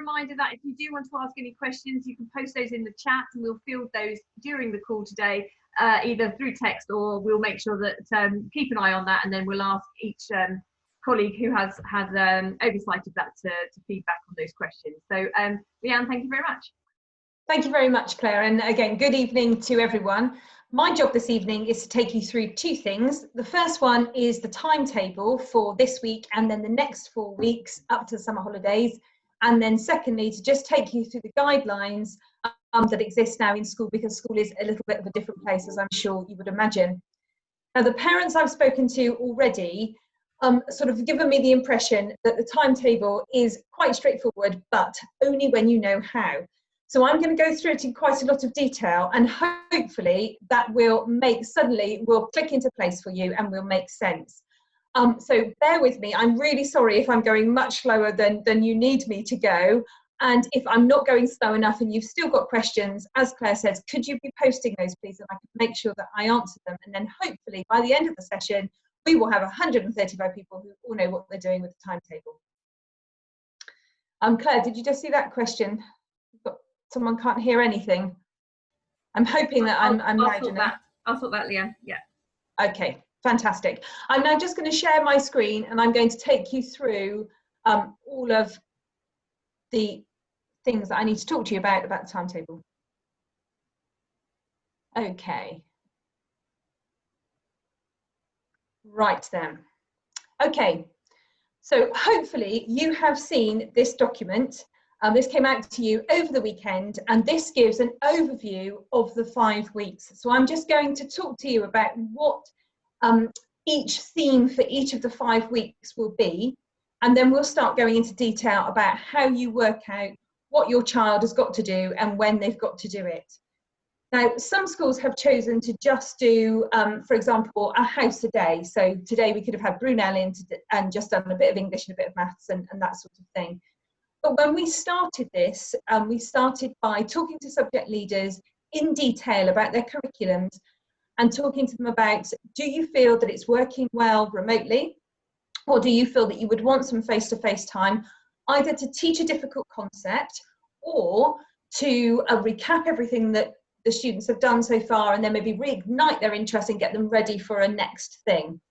reminder that if you do want to ask any questions, you can post those in the chat and we'll field those during the call today, either through text, or we'll make sure that keep an eye on that, and then we'll ask each colleague who has oversight of that to feedback on those questions. So Leanne, thank you very much. Thank you very much, Claire, and again, good evening to everyone. My job this evening is to take you through two things. The first one is the timetable for this week and then the next 4 weeks up to summer holidays. And then secondly, to just take you through the guidelines that exist now in school, because school is a little bit of a different place, as I'm sure you would imagine. Now, the parents I've spoken to already sort of given me the impression that the timetable is quite straightforward, but only when you know how. So I'm going to go through it in quite a lot of detail, and hopefully that will click into place for you and will make sense. So bear with me. I'm really sorry if I'm going much slower than you need me to go. And if I'm not going slow enough and you've still got questions, as Claire says, could you be posting those, please? And I can make sure that I answer them. And then hopefully by the end of the session, we will have 135 people who all know what they're doing with the timetable. Claire, did you just see that question? Someone can't hear anything. I'm hoping that I'm loud enough. I'll sort that, Leanne. Yeah. Okay, fantastic. I'm now just going to share my screen and I'm going to take you through all of the things that I need to talk to you about the timetable. Okay. Right then. Okay, so hopefully you have seen this document. This came out to you over the weekend, and this gives an overview of the 5 weeks. So I'm just going to talk to you about what each theme for each of the 5 weeks will be, and then we'll start going into detail about how you work out what your child has got to do and when they've got to do it. Now, some schools have chosen to just do, for example, a house a day. So today we could have had Brunel in and just done a bit of English and a bit of maths and that sort of thing. But when we started this, we started by talking to subject leaders in detail about their curriculums and talking to them about, do you feel that it's working well remotely? Or do you feel that you would want some face-to-face time, either to teach a difficult concept or to recap everything that the students have done so far and then maybe reignite their interest and get them ready for a next thing?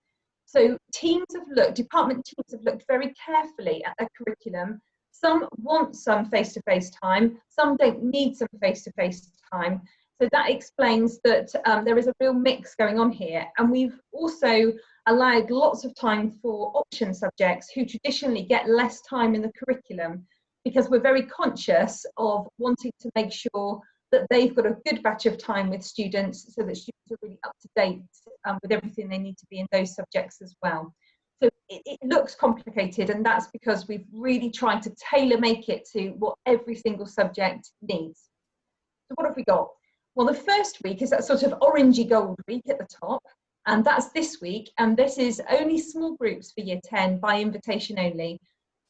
So department teams have looked very carefully at their curriculum. Some want some face-to-face time, some don't need some face-to-face time. So that explains that there is a real mix going on here. And we've also allowed lots of time for option subjects who traditionally get less time in the curriculum, because we're very conscious of wanting to make sure that they've got a good batch of time with students, so that students are really up to date with everything they need to be in those subjects as well. So it looks complicated, and that's because we've really tried to tailor make it to what every single subject needs. So what have we got? Well, the first week is that sort of orangey gold week at the top, and that's this week, and this is only small groups for year 10 by invitation only.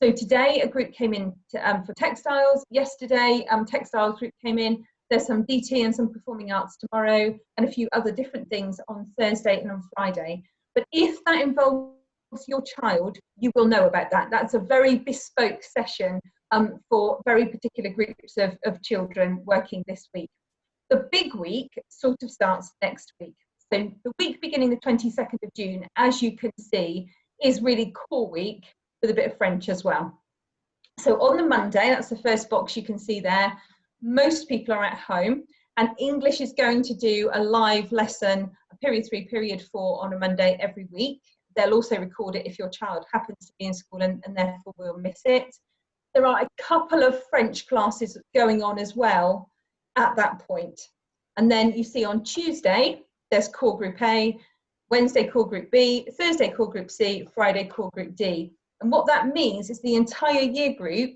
So today a group came in for textiles, yesterday textiles group came in, there's some DT and some performing arts tomorrow, and a few other different things on Thursday and on Friday. But if that involves your child, you will know about that. That's a very bespoke session for very particular groups of children working this week. The big week sort of starts next week. So the week beginning the 22nd of June, as you can see, is really core week with a bit of French as well. So on the Monday, that's the first box you can see there, most people are at home, and English is going to do a live lesson, a period 3, period 4 on a Monday every week. They'll also record it if your child happens to be in school and therefore will miss it. There are a couple of French classes going on as well at that point. And then you see on Tuesday, there's core group A, Wednesday core group B, Thursday core group C, Friday core group D. And what that means is the entire year group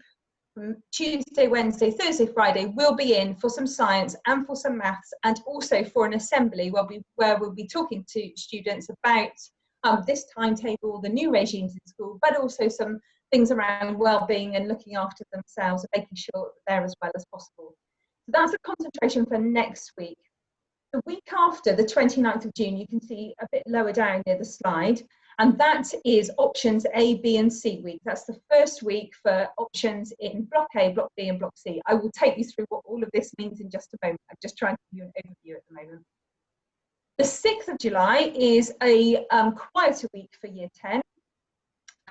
from Tuesday, Wednesday, Thursday, Friday will be in for some science and for some maths, and also for an assembly where we'll be talking to students about this timetable, the new regimes in school, but also some things around well-being and looking after themselves and making sure that they're as well as possible. So that's a concentration for next week. The week after, the 29th of June, you can see a bit lower down near the slide, And that is options A, B and C week. That's the first week for options in block A, block B and block C. I will take you through what all of this means in just a moment. I'm just trying to give you an overview at the moment. The 6th of July is a quieter week for year 10.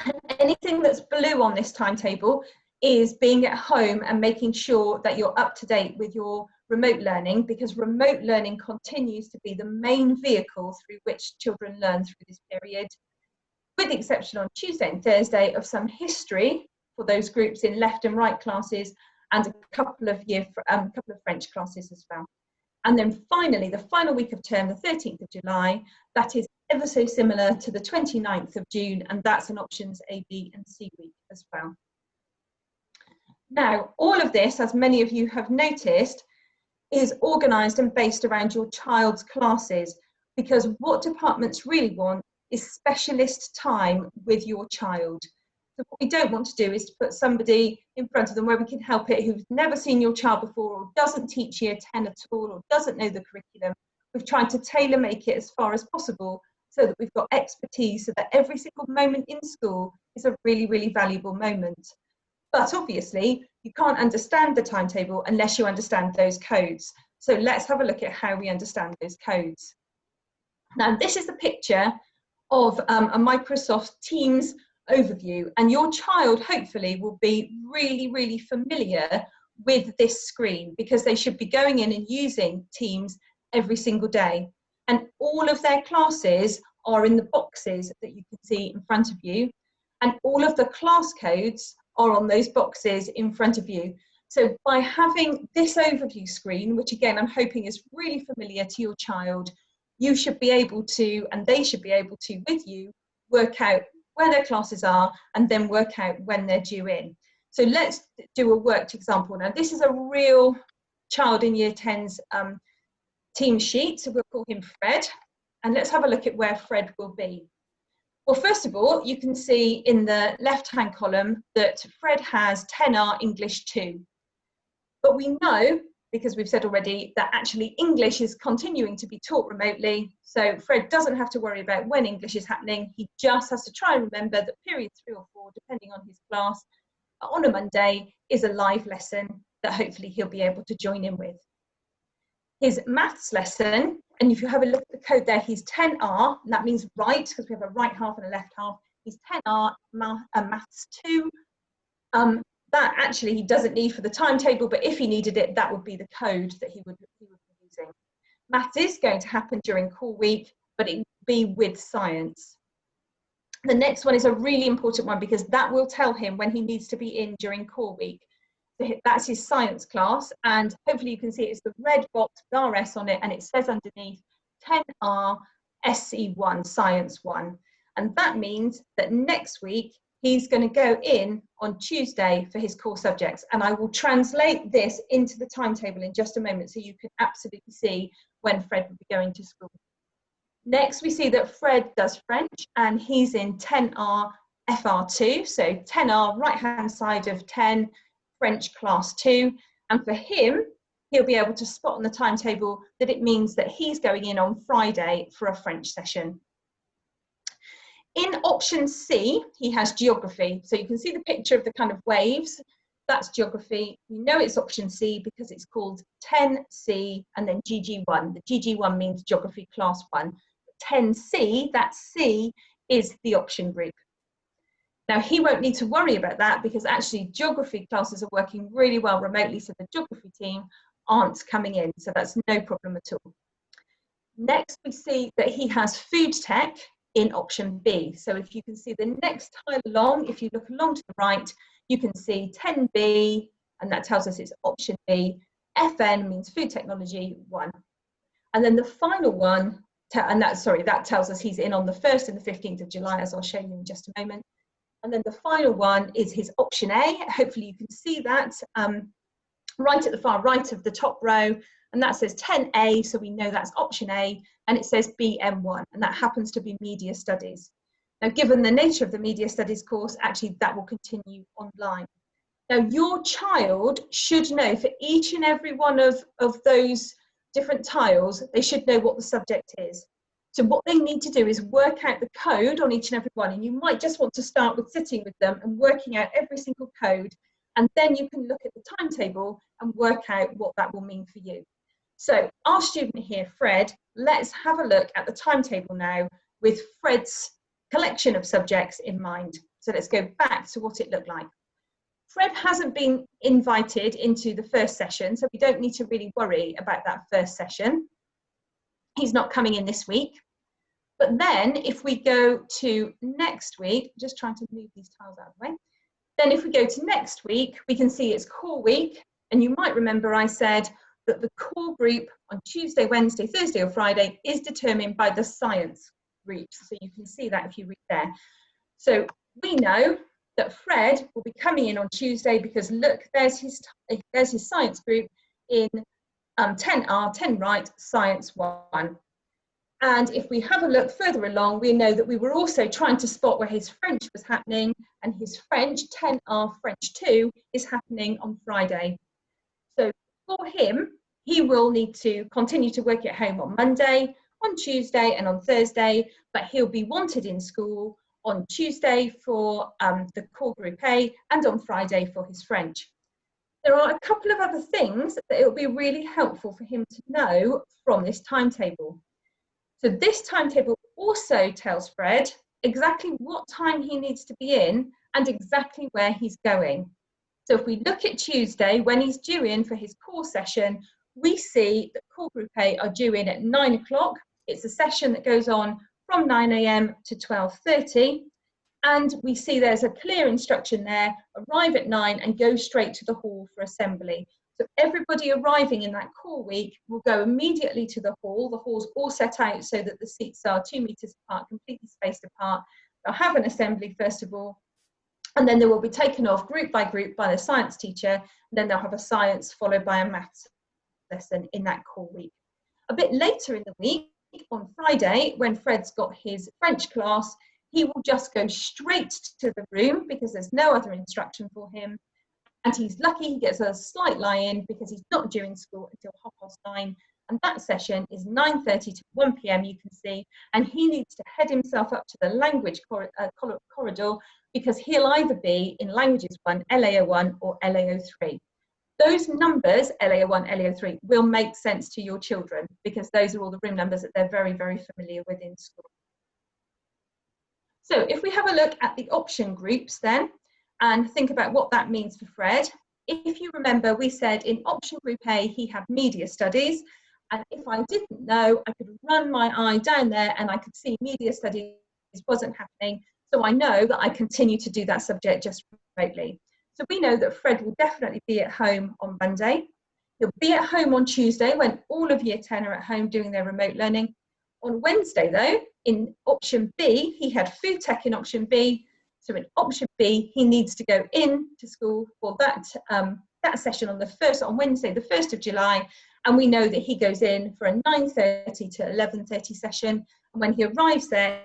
And anything that's blue on this timetable is being at home and making sure that you're up to date with your remote learning, because remote learning continues to be the main vehicle through which children learn through this period, with the exception on Tuesday and Thursday of some history for those groups in left and right classes, and a couple of French classes as well. And then finally, the final week of term, the 13th of July, that is ever so similar to the 29th of June, and that's an options A, B and C week as well. Now, all of this, as many of you have noticed, is organised and based around your child's classes, because what departments really want is specialist time with your child. So what we don't want to do is to put somebody in front of them where we can help it, who's never seen your child before, or doesn't teach year 10 at all, or doesn't know the curriculum. We've tried to tailor make it as far as possible so that we've got expertise, so that every single moment in school is a really, really valuable moment. But obviously, you can't understand the timetable unless you understand those codes. So let's have a look at how we understand those codes. Now, this is the picture of a Microsoft Teams overview, and your child hopefully will be really, really familiar with this screen, because they should be going in and using Teams every single day. And all of their classes are in the boxes that you can see in front of you, and all of the class codes are on those boxes in front of you. So by having this overview screen, which again I'm hoping is really familiar to your child, you should be able to, and they should be able to with you, work out where their classes are and then work out when they're due in. So let's do a worked example. Now this is a real child in year 10's team sheet, so we'll call him Fred, and let's have a look at where Fred will be. Well, first of all, you can see in the left-hand column that Fred has 10R English 2. But we know, because we've said already, that actually English is continuing to be taught remotely. So Fred doesn't have to worry about when English is happening. He just has to try and remember that period 3 or 4, depending on his class, on a Monday is a live lesson that hopefully he'll be able to join in with. His maths lesson, and if you have a look at the code there, he's 10R, and that means right, because we have a right half and a left half. He's 10R maths 2. That actually he doesn't need for the timetable, but if he needed it, that would be the code that he would be using. Maths is going to happen during core week, but it will be with science. The next one is a really important one, because that will tell him when he needs to be in during core week. So that's his science class, and hopefully you can see it's the red box with RS on it, and it says underneath 10R SC1, Science 1. And that means that next week he's going to go in on Tuesday for his core subjects, and I will translate this into the timetable in just a moment so you can absolutely see when Fred will be going to school. Next we see that Fred does French, and he's in 10R FR2, so 10R right hand side of 10, French class 2, and for him he'll be able to spot on the timetable that it means that he's going in on Friday for a French session. In option C he has geography, so you can see the picture of the kind of waves. That's geography. We know it's option C because it's called 10C and then GG1. The GG1 means geography class 1. 10C, that C is the option group. Now, he won't need to worry about that because actually geography classes are working really well remotely, so the geography team aren't coming in, so that's no problem at all. Next, we see that he has food tech in option B. So if you can see the next tile along, if you look along to the right, you can see 10B, and that tells us it's option B. FN means food technology 1. And then the final one, and that tells us he's in on the 1st and the 15th of July, as I'll show you in just a moment. And then the final one is his option A. Hopefully you can see that right at the far right of the top row, and that says 10A, so we know that's option A, and it says BM1, and that happens to be media studies. Now, given the nature of the media studies course, actually that will continue online. Now, your child should know for each and every one of those different tiles, they should know what the subject is. So what they need to do is work out the code on each and every one. And you might just want to start with sitting with them and working out every single code. And then you can look at the timetable and work out what that will mean for you. So our student here, Fred, let's have a look at the timetable now with Fred's collection of subjects in mind. So let's go back to what it looked like. Fred hasn't been invited into the first session, so we don't need to really worry about that first session. He's not coming in this week. But then if we go to next week, just trying to move these tiles out of the way. Then if we go to next week, we can see it's core week. And you might remember I said that the core group on Tuesday, Wednesday, Thursday or Friday is determined by the science groups. So you can see that if you read there. So we know that Fred will be coming in on Tuesday because look, there's his science group in 10R, 10 right, science 1. And if we have a look further along, we know that we were also trying to spot where his French was happening, and his French, 10R French 2, is happening on Friday. So for him, he will need to continue to work at home on Monday, on Tuesday and on Thursday, but he'll be wanted in school on Tuesday for the core group A and on Friday for his French. There are a couple of other things that it will be really helpful for him to know from this timetable. So this timetable also tells Fred exactly what time he needs to be in and exactly where he's going. So if we look at Tuesday, when he's due in for his core session, we see that core group A are due in at 9 o'clock. It's a session that goes on from 9 AM to 12:30. And we see there's a clear instruction there, arrive at 9 and go straight to the hall for assembly. So everybody arriving in that core week will go immediately to the hall. The hall's all set out so that the seats are 2 meters apart, completely spaced apart. They'll have an assembly first of all, and then they will be taken off group by group by the science teacher. And then they'll have a science followed by a maths lesson in that core week. A bit later in the week, on Friday, when Fred's got his French class, he will just go straight to the room because there's no other instruction for him. And he's lucky he gets a slight lie-in because he's not due in school until 9:30. And that session is 9:30 to 1 PM, you can see. And he needs to head himself up to the language corridor because he'll either be in Languages 1, LAO1 or LAO3. Those numbers, LAO1, LAO3, will make sense to your children because those are all the room numbers that they're very, very familiar with in school. So if we have a look at the option groups then, and think about what that means for Fred. If you remember, we said in option group A, he had media studies. And if I didn't know, I could run my eye down there and I could see media studies wasn't happening. So I know that I continue to do that subject just remotely. So we know that Fred will definitely be at home on Monday. He'll be at home on Tuesday when all of year 10 are at home doing their remote learning. On Wednesday though, in option B, he had food tech in option B. So in option B, he needs to go in to school for that session on Wednesday, the 1st of July. And we know that he goes in for a 9:30 to 11:30 session. And when he arrives there,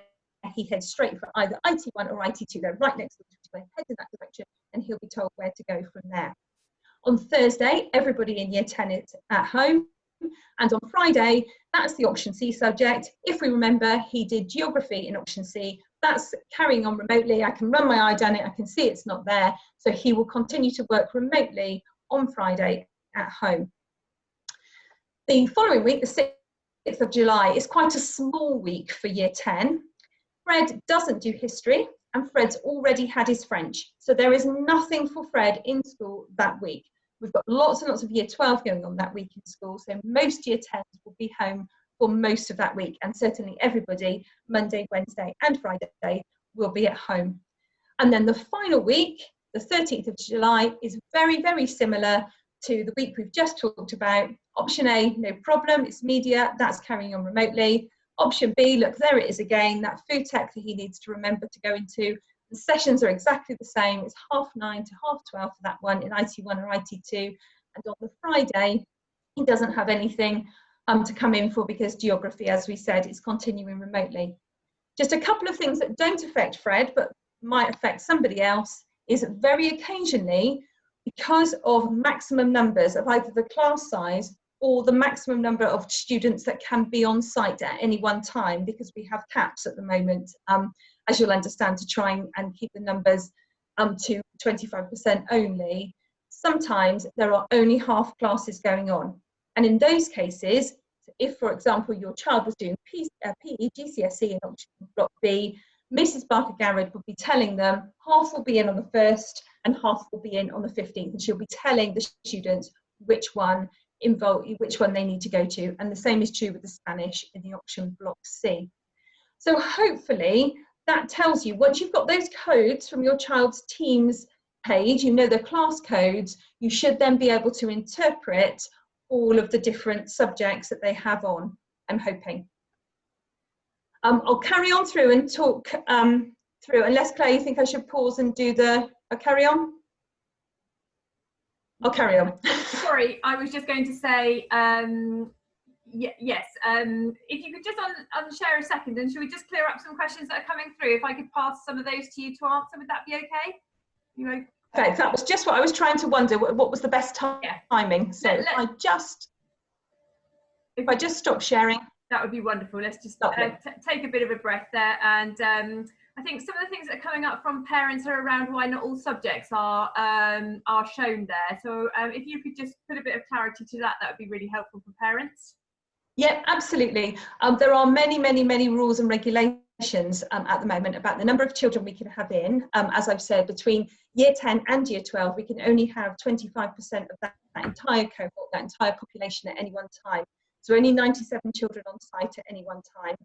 he heads straight for either IT1 or IT2. They're right next to each other, head in that direction, and he'll be told where to go from there. On Thursday, everybody in year 10 is at home. And on Friday, that's the option C subject. If we remember, he did geography in option C. That's carrying on remotely. I can run my eye down it. I can see it's not there. So he will continue to work remotely on Friday at home. The following week, the 6th of July, is quite a small week for year 10. Fred doesn't do history and Fred's already had his French. So there is nothing for Fred in school that week. We've got lots and lots of year 12 going on that week in school. So most year 10s will be home for most of that week. And certainly everybody, Monday, Wednesday and Friday, will be at home. And then the final week, the 13th of July, is very, very similar to the week we've just talked about. Option A, no problem, it's media, that's carrying on remotely. Option B, look, there it is again, that food tech that he needs to remember to go into. The sessions are exactly the same. It's 9:30 to 12:30 for that one in IT1 or IT2. And on the Friday, he doesn't have anything to come in for because geography, as we said, is continuing remotely. Just a couple of things that don't affect Fred, but might affect somebody else, is very occasionally, because of maximum numbers of either the class size or the maximum number of students that can be on site at any one time, because we have caps at the moment, as you'll understand, to try and keep the numbers to 25% only. Sometimes there are only half classes going on. And in those cases, if, for example, your child was doing PE, GCSE in option block B, Mrs. Barker-Garrett would be telling them half will be in on the 1st and half will be in on the 15th. And she'll be telling the students which one they need to go to. And the same is true with the Spanish in the option block C. So hopefully that tells you, once you've got those codes from your child's Teams page, you know their class codes, you should then be able to interpret all of the different subjects that they have on, I'm hoping. I'll carry on through and talk through, unless Claire, you think I should pause and do I'll carry on? I'll carry on. Sorry, I was just going to say, yes, if you could just unshare a second, and should we just clear up some questions that are coming through? If I could pass some of those to you to answer, would that be okay? You know? Okay, that was just what I was trying to wonder, what was the best timing. So if I just stop sharing. That would be wonderful. Let's just take a bit of a breath there. And I think some of the things that are coming up from parents are around why not all subjects are shown there. So if you could just put a bit of clarity to that, that would be really helpful for parents. Yeah, absolutely. There are many rules and regulations at the moment about the number of children we can have in. As I've said, between year 10 and year 12, we can only have 25% of that entire cohort, that entire population at any one time. So only 97 children on site at any one time.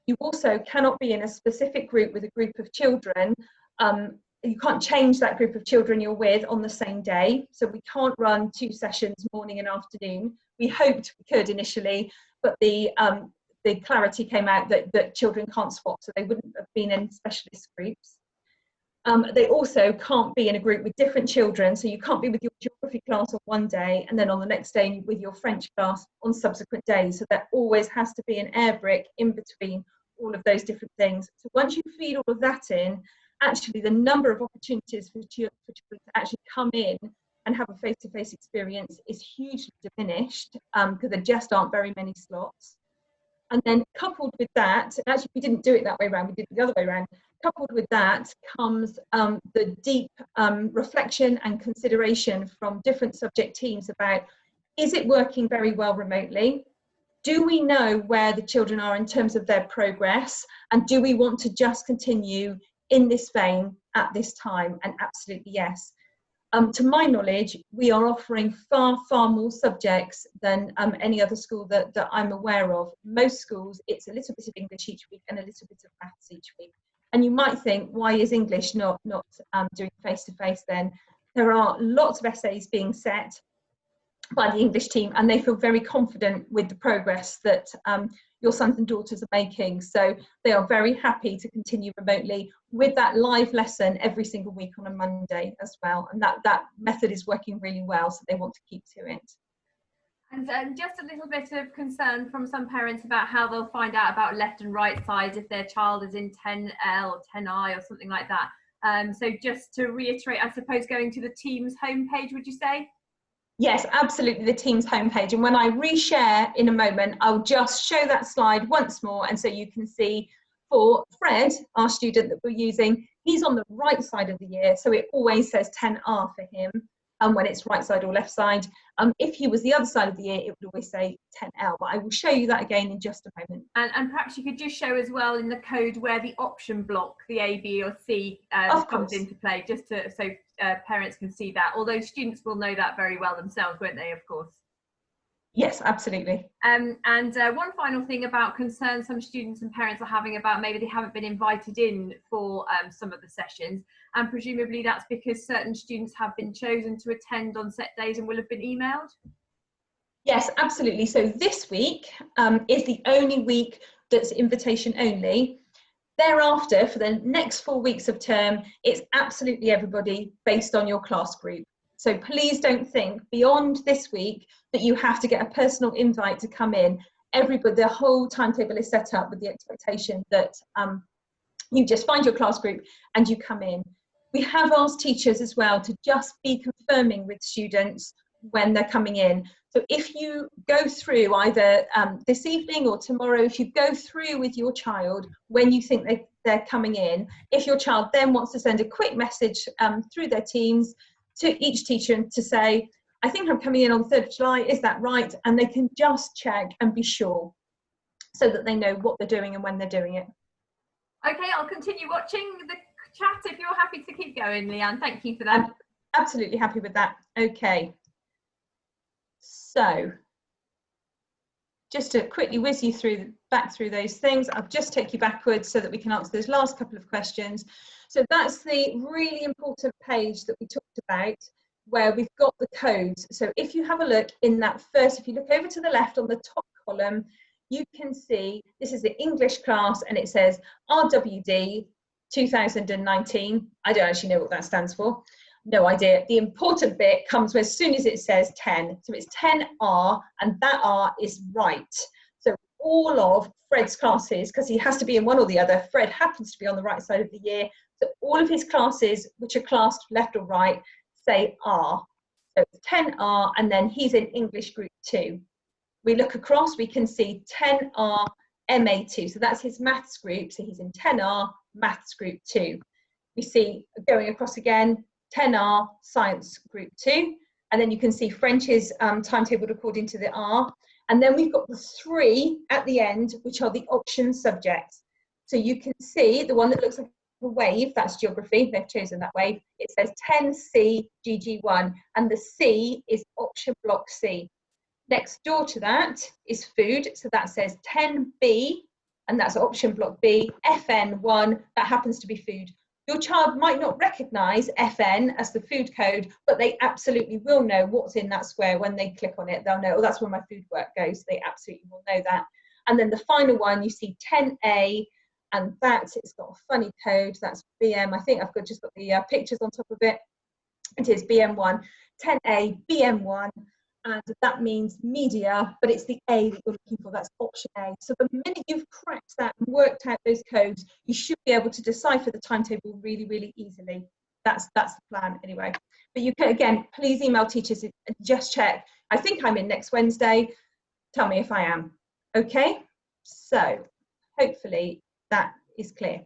You also cannot be in a specific group with a group of children. You can't change that group of children you're with on the same day. So we can't run 2 sessions, morning and afternoon. We hoped we could initially, but the clarity came out that children can't swap, so they wouldn't have been in specialist groups. They also can't be in a group with different children, so you can't be with your geography class on one day and then on the next day with your French class on subsequent days. So there always has to be an air brick in between all of those different things. So once you feed all of that in, actually the number of opportunities for children to actually come in and have a face-to-face experience is hugely diminished because there just aren't very many slots. And then coupled with that, actually we didn't do it that way around, we did it the other way around. Coupled with that comes the deep reflection and consideration from different subject teams about, is it working very well remotely? Do we know where the children are in terms of their progress? And do we want to just continue in this vein at this time? And absolutely yes. To my knowledge, we are offering far more subjects than any other school that I'm aware of. Most schools, it's a little bit of English each week and a little bit of maths each week. And you might think, why is English not doing face-to-face then? There are lots of essays being set by the English team, and they feel very confident with the progress that your sons and daughters are making. So they are very happy to continue remotely with that live lesson every single week on a Monday as well. And that method is working really well, so they want to keep to it. And just a little bit of concern from some parents about how they'll find out about left and right sides if their child is in 10L or 10I or something like that. So just to reiterate, I suppose going to the Teams homepage, would you say? Yes, absolutely, the Teams homepage. And when I reshare in a moment, I'll just show that slide once more. And so you can see for Fred, our student that we're using, he's on the right side of the year. So it always says 10R for him when it's right side or left side. If he was the other side of the year, it would always say 10L. But I will show you that again in just a moment. And perhaps you could just show as well in the code where the option block, the A, B or C comes into play, just so parents can see that. Although students will know that very well themselves, won't they, of course? Yes, absolutely. And one final thing about concerns some students and parents are having about maybe they haven't been invited in for some of the sessions, and presumably that's because certain students have been chosen to attend on set days and will have been emailed? Yes, absolutely. So this week is the only week that's invitation only. Thereafter, for the next 4 weeks of term, it's absolutely everybody based on your class group. So please don't think beyond this week that you have to get a personal invite to come in. Everybody, the whole timetable is set up with the expectation that you just find your class group and you come in. We have asked teachers as well to just be confirming with students when they're coming in. So if you go through either this evening or tomorrow, if you go through with your child when you think they're coming in, if your child then wants to send a quick message through their teams to each teacher to say, I think I'm coming in on 3rd of July, is that right? And they can just check and be sure so that they know what they're doing and when they're doing it. Okay, I'll continue watching the chat if you're happy to keep going, Leanne. Thank you for that. I'm absolutely happy with that. Okay. So just to quickly whiz you back through those things, I'll just take you backwards so that we can answer those last couple of questions. So that's the really important page that we talked about where we've got the codes. So if you have a look in that first, if you look over to the left on the top column, you can see this is the English class and it says RWD 2019. I don't actually know what that stands for. No idea. The important bit comes as soon as it says 10. So it's 10R and that R is right. So all of Fred's classes, because he has to be in one or the other, Fred happens to be on the right side of the year. So all of his classes, which are classed left or right, say R. So it's 10R and then he's in English group 2. We look across, we can see 10R MA2. So that's his maths group. So he's in 10R maths group 2. We see going across again, 10R science group 2. And then you can see French's timetabled according to the R. And then we've got the 3 at the end, which are the option subjects. So you can see the one that looks like a wave, that's geography, they've chosen that wave. It says 10C GG1 and the C is option block C. Next door to that is food, so that says 10B and that's option block B. FN1, that happens to be food. Your child might not recognise FN as the food code, but they absolutely will know what's in that square when they click on it. They'll know, oh, that's where my food work goes. They absolutely will know that. And then the final one, you see 10A, and it's got a funny code. That's BM. I think I've just got the pictures on top of it. It is BM1, 10A, BM1. And that means media, but it's the A that you're looking for, that's option A. So the minute you've cracked that and worked out those codes, you should be able to decipher the timetable really, really easily. That's the plan anyway. But you can, again, please email teachers and just check. I think I'm in next Wednesday. Tell me if I am. Okay, so hopefully that is clear.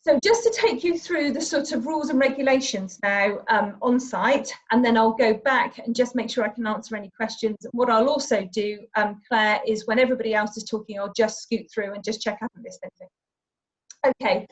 So just to take you through the sort of rules and regulations now on site, and then I'll go back and just make sure I can answer any questions. What I'll also do, Claire, is when everybody else is talking, I'll just scoot through and just check I haven't missed anything. Okay,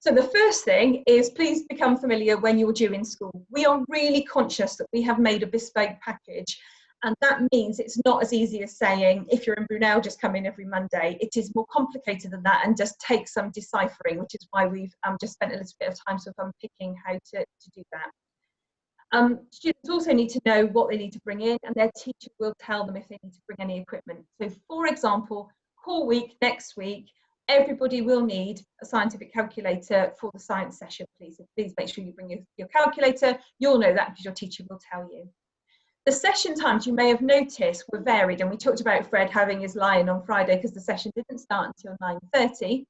so the first thing is please become familiar when you're due in school. We are really conscious that we have made a bespoke package. And that means it's not as easy as saying, if you're in Brunel, just come in every Monday. It is more complicated than that and just takes some deciphering, which is why we've just spent a little bit of time sort of unpicking how to do that. Students also need to know what they need to bring in, and their teacher will tell them if they need to bring any equipment. So for example, core week next week, everybody will need a scientific calculator for the science session, please. So please make sure you bring your calculator. You'll know that because your teacher will tell you. The session times, you may have noticed, were varied, and we talked about Fred having his lie-in on Friday because the session didn't start until 9:30.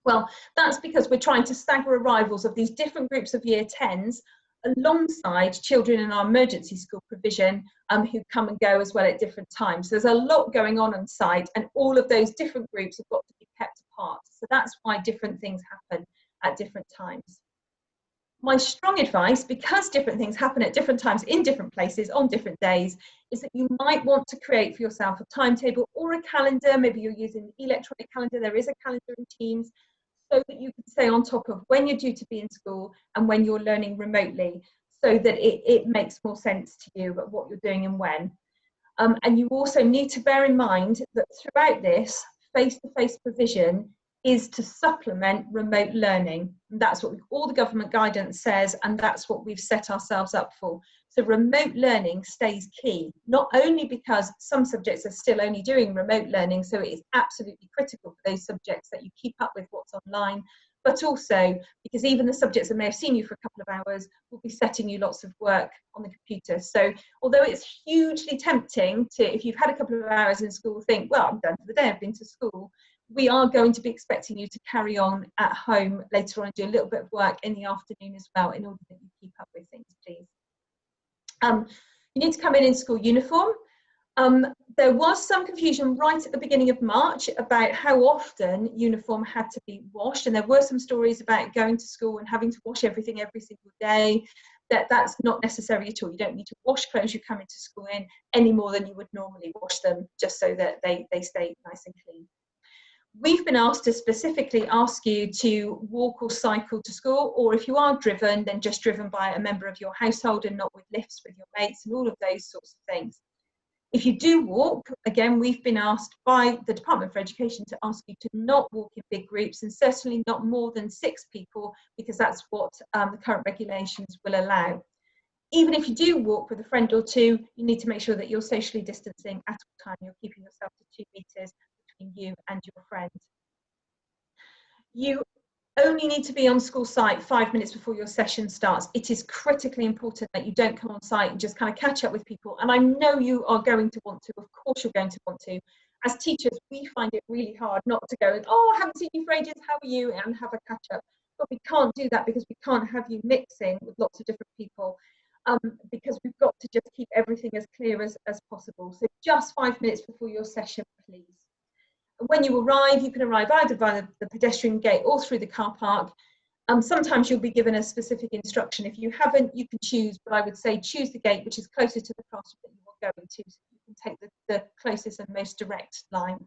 Well, that's because we're trying to stagger arrivals of these different groups of year 10s alongside children in our emergency school provision who come and go as well at different times. So there's a lot going on site, and all of those different groups have got to be kept apart. So that's why different things happen at different times. My strong advice, because different things happen at different times in different places on different days, is that you might want to create for yourself a timetable or a calendar. Maybe you're using the electronic calendar. There is a calendar in Teams, so that you can stay on top of when you're due to be in school and when you're learning remotely, so that it makes more sense to you about what you're doing and when. And you also need to bear in mind that throughout this, face-to-face provision is to supplement remote learning. And that's what all the government guidance says, and that's what we've set ourselves up for. So remote learning stays key, not only because some subjects are still only doing remote learning, so it is absolutely critical for those subjects that you keep up with what's online, but also because even the subjects that may have seen you for a couple of hours will be setting you lots of work on the computer. So although it's hugely tempting to, if you've had a couple of hours in school, think, well, I'm done for the day, I've been to school, we are going to be expecting you to carry on at home later on and do a little bit of work in the afternoon as well, in order that you keep up with things, please. You need to come in school uniform. There was some confusion right at the beginning of March about how often uniform had to be washed, and there were some stories about going to school and having to wash everything every single day. That's not necessary at all. You don't need to wash clothes you come into school in any more than you would normally wash them, just so that they stay nice and clean. We've been asked to specifically ask you to walk or cycle to school, or if you are driven, then just driven by a member of your household and not with lifts with your mates and all of those sorts of things. If you do walk, again, we've been asked by the Department for Education to ask you to not walk in big groups, and certainly not more than 6 people, because that's what the current regulations will allow. Even if you do walk with a friend or two, you need to make sure that you're socially distancing at all time. You're keeping yourself to 2 meters between you and your friend. You only need to be on school site 5 minutes before your session starts. It is critically important that you don't come on site and just kind of catch up with people. And I know you are going to want to, of course you're going to want to. As teachers, we find it really hard not to go, oh, I haven't seen you for ages, how are you? And have a catch up. But we can't do that because we can't have you mixing with lots of different people, because we've got to just keep everything as clear as possible. So just 5 minutes before your session, please. When you arrive, you can arrive either by the pedestrian gate or through the car park. Sometimes you'll be given a specific instruction. If you haven't, you can choose, but I would say choose the gate which is closer to the classroom that you are going to, so you can take the closest and most direct line.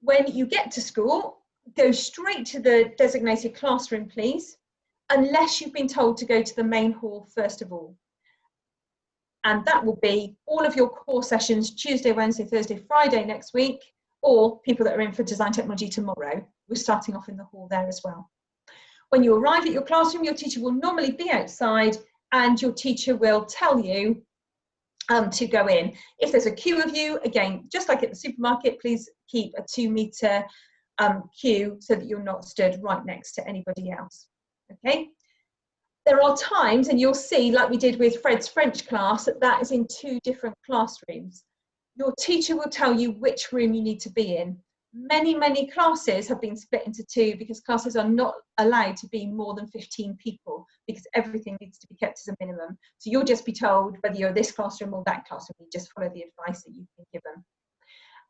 When you get to school, go straight to the designated classroom, please, unless you've been told to go to the main hall first of all. And that will be all of your core sessions, Tuesday, Wednesday, Thursday, Friday next week, or people that are in for design technology tomorrow. We're starting off in the hall there as well. When you arrive at your classroom, your teacher will normally be outside, and your teacher will tell you to go in. If there's a queue of you, again, just like at the supermarket, please keep a 2 meter queue so that you're not stood right next to anybody else. Okay. There are times, and you'll see, like we did with Fred's French class, that is in 2 different classrooms. Your teacher will tell you which room you need to be in. Many classes have been split into 2 because classes are not allowed to be more than 15 people, because everything needs to be kept as a minimum. So you'll just be told whether you're this classroom or that classroom. You just follow the advice that you've been given.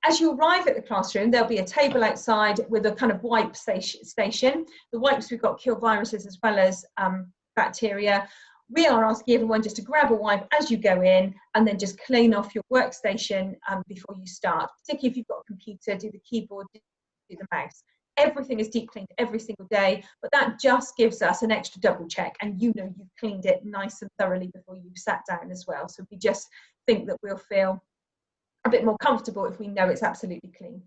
As you arrive at the classroom, there'll be a table outside with a kind of wipe station. The wipes, we've got kill viruses as well as bacteria. We are asking everyone just to grab a wipe as you go in, and then just clean off your workstation before you start. Particularly if you've got a computer, do the keyboard, do the mouse. Everything is deep cleaned every single day, but that just gives us an extra double check, and you know you've cleaned it nice and thoroughly before you've sat down as well. So we just think that we'll feel a bit more comfortable if we know it's absolutely clean.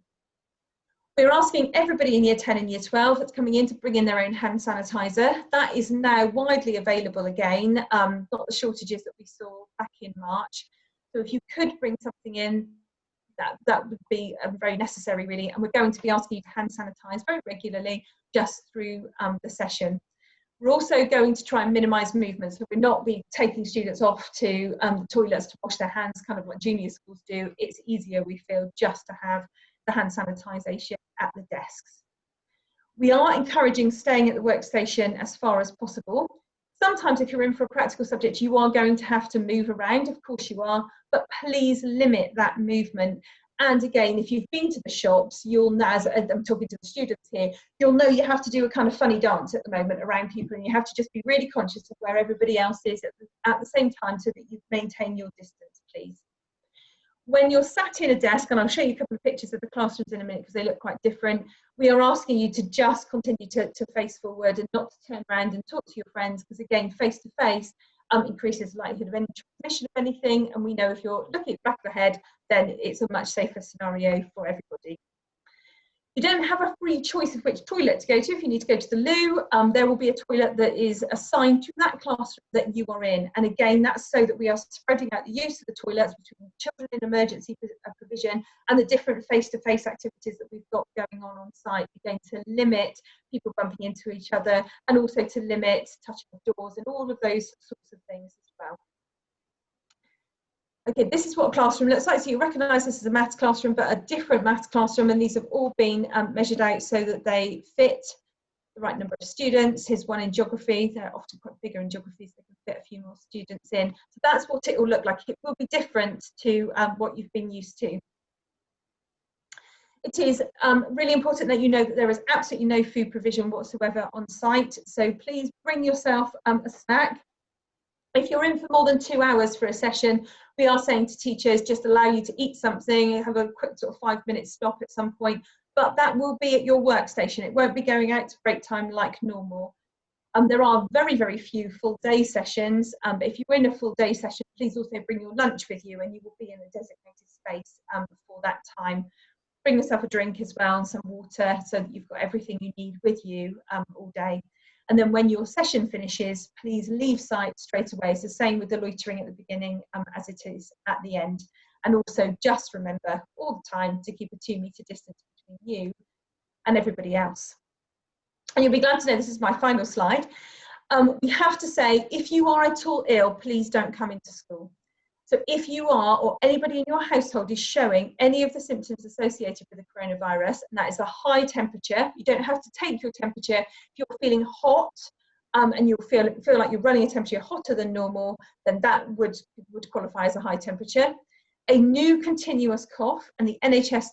We're asking everybody in year 10 and year 12 that's coming in to bring in their own hand sanitizer. That is now widely available again, not the shortages that we saw back in March. So if you could bring something in, that would be very necessary, really. And we're going to be asking you to hand sanitize very regularly just through the session. We're also going to try and minimise movement, so we'll not be taking students off to the toilets to wash their hands, kind of what junior schools do. It's easier, we feel, just to have the hand sanitisation at the desks. We are encouraging staying at the workstation as far as possible. Sometimes if you're in for a practical subject, you are going to have to move around, of course you are, but please limit that movement. And again, if you've been to the shops, you'll know, as I'm talking to the students here, you'll know you have to do a kind of funny dance at the moment around people, and you have to just be really conscious of where everybody else is at the same time, so that you maintain your distance, please. When you're sat in a desk, and I'll show you a couple of pictures of the classrooms in a minute because they look quite different, we are asking you to just continue to face forward and not to turn around and talk to your friends, because again, face to face increases the likelihood of any transmission of anything, and we know if you're looking at the back of the head, then it's a much safer scenario for everybody. You don't have a free choice of which toilet to go to. If you need to go to the loo, there will be a toilet that is assigned to that classroom that you are in. And again, that's so that we are spreading out the use of the toilets between children in emergency provision and the different face-to-face activities that we've got going on site. We're going to limit people bumping into each other, and also to limit touching of doors and all of those sorts of things as well. Okay, this is what a classroom looks like. So you recognise this as a maths classroom, but a different maths classroom, and these have all been measured out so that they fit the right number of students. Here's one in geography. They're often quite bigger in geography, so they can fit a few more students in. So that's what it will look like. It will be different to what you've been used to. It is really important that you know that there is absolutely no food provision whatsoever on site. So please bring yourself a snack. If you're in for more than 2 hours for a session, we are saying to teachers, just allow you to eat something, have a quick sort of 5-minute stop at some point, but that will be at your workstation. It won't be going out to break time like normal. There are very, very few full day sessions, but if you're in a full day session, please also bring your lunch with you and you will be in a designated space for that time. Bring yourself a drink as well and some water so that you've got everything you need with you all day. And then when your session finishes, please leave site straight away. It's the same with the loitering at the beginning as it is at the end. And also just remember all the time to keep a 2-metre distance between you and everybody else. And you'll be glad to know this is my final slide. We have to say, if you are at all ill, please don't come into school. So if you are, or anybody in your household is showing any of the symptoms associated with the coronavirus, and that is a high temperature, you don't have to take your temperature. If you're feeling hot and you feel like you're running a temperature hotter than normal, then that would qualify as a high temperature. A new continuous cough, and the NHS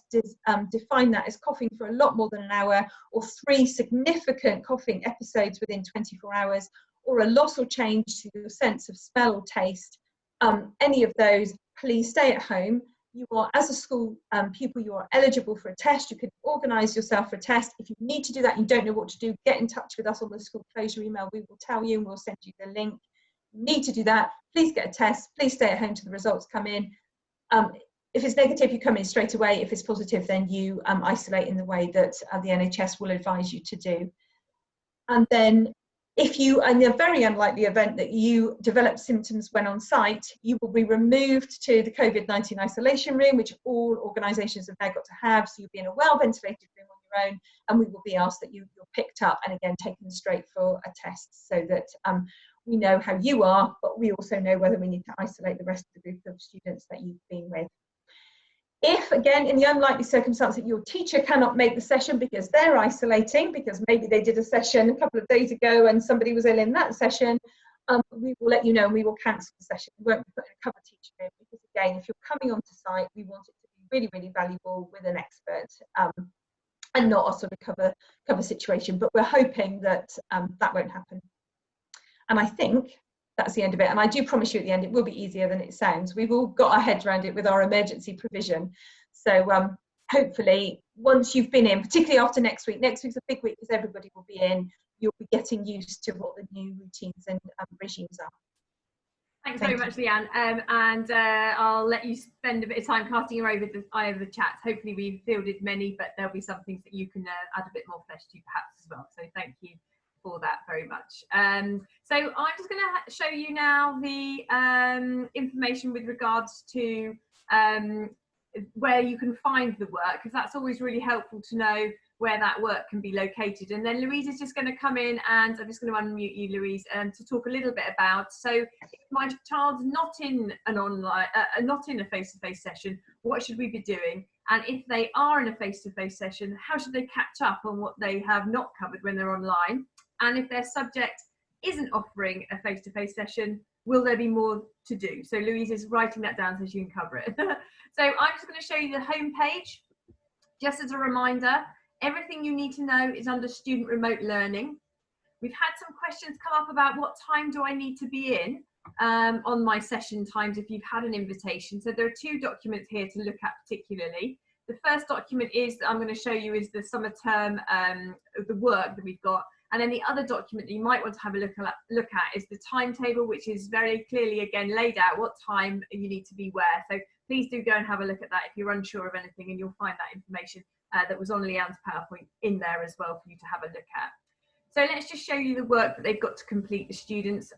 define that as coughing for a lot more than an hour, or 3 significant coughing episodes within 24 hours, or a loss or change to your sense of smell or taste. Any of those, please stay at home. You are, as a school pupil, you are eligible for a test. You can organise yourself for a test. If you need to do that, you don't know what to do, get in touch with us on the school closure email. We will tell you and we'll send you the link. You need to do that. Please get a test. Please stay at home till the results come in. If it's negative, you come in straight away. If it's positive, then you isolate in the way that the NHS will advise you to do. And then if you, in the very unlikely event that you develop symptoms when on site, you will be removed to the COVID-19 isolation room, which all organisations have now got to have. So you'll be in a well-ventilated room on your own, and we will be asked that you're picked up and again taken straight for a test, so that we know how you are, but we also know whether we need to isolate the rest of the group of students that you've been with. If, again, in the unlikely circumstance that your teacher cannot make the session because they're isolating, because maybe they did a session a couple of days ago and somebody was ill in that session, we will let you know and we will cancel the session. We won't be putting a cover teacher in, because, again, if you're coming onto site, we want it to be really, really valuable with an expert and not a sort of cover situation. But we're hoping that that won't happen. And I think that's the end of it. And I do promise you at the end, it will be easier than it sounds. We've all got our heads around it with our emergency provision. So hopefully, once you've been in, particularly after next week's a big week because everybody will be in, you'll be getting used to what the new routines and regimes are. Thanks very much, Leanne. And I'll let you spend a bit of time casting your eye over the chats. Hopefully we've fielded many, but there'll be some things that you can add a bit more flesh to perhaps as well. So thank you for that very much. So I'm just going to show you now the information with regards to where you can find the work, because that's always really helpful to know where that work can be located. And then Louise is just going to come in, and I'm just going to unmute you, Louise, to talk a little bit about, so if my child's not in an online, not in a face-to-face session, what should we be doing? And if they are in a face-to-face session, how should they catch up on what they have not covered when they're online? And if their subject isn't offering a face-to-face session, will there be more to do? So Louise is writing that down so she can cover it. So I'm just going to show you the home page. Just as a reminder, everything you need to know is under student remote learning. We've had some questions come up about what time do I need to be in on my session times if you've had an invitation. So there are 2 documents here to look at particularly. The first document is that I'm going to show you is the summer term, the work that we've got. And then the other document that you might want to have a look at is the timetable, which is very clearly, again, laid out what time you need to be where. So please do go and have a look at that if you're unsure of anything, and you'll find that information that was on Leanne's PowerPoint in there as well for you to have a look at. So let's just show you the work that they've got to complete, the students.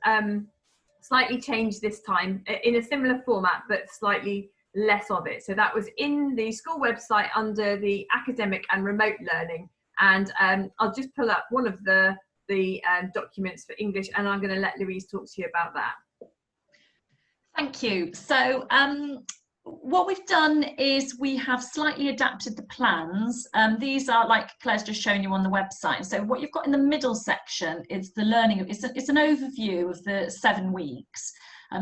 Slightly changed this time in a similar format, but slightly less of it. So that was in the school website under the academic and remote learning. And I'll just pull up one of the documents for English, and I'm going to let Louise talk to you about that. Thank you. So what we've done is we have slightly adapted the plans. These are, like Claire's just shown you on the website. So what you've got in the middle section is the learning. It's an overview of the 7 weeks.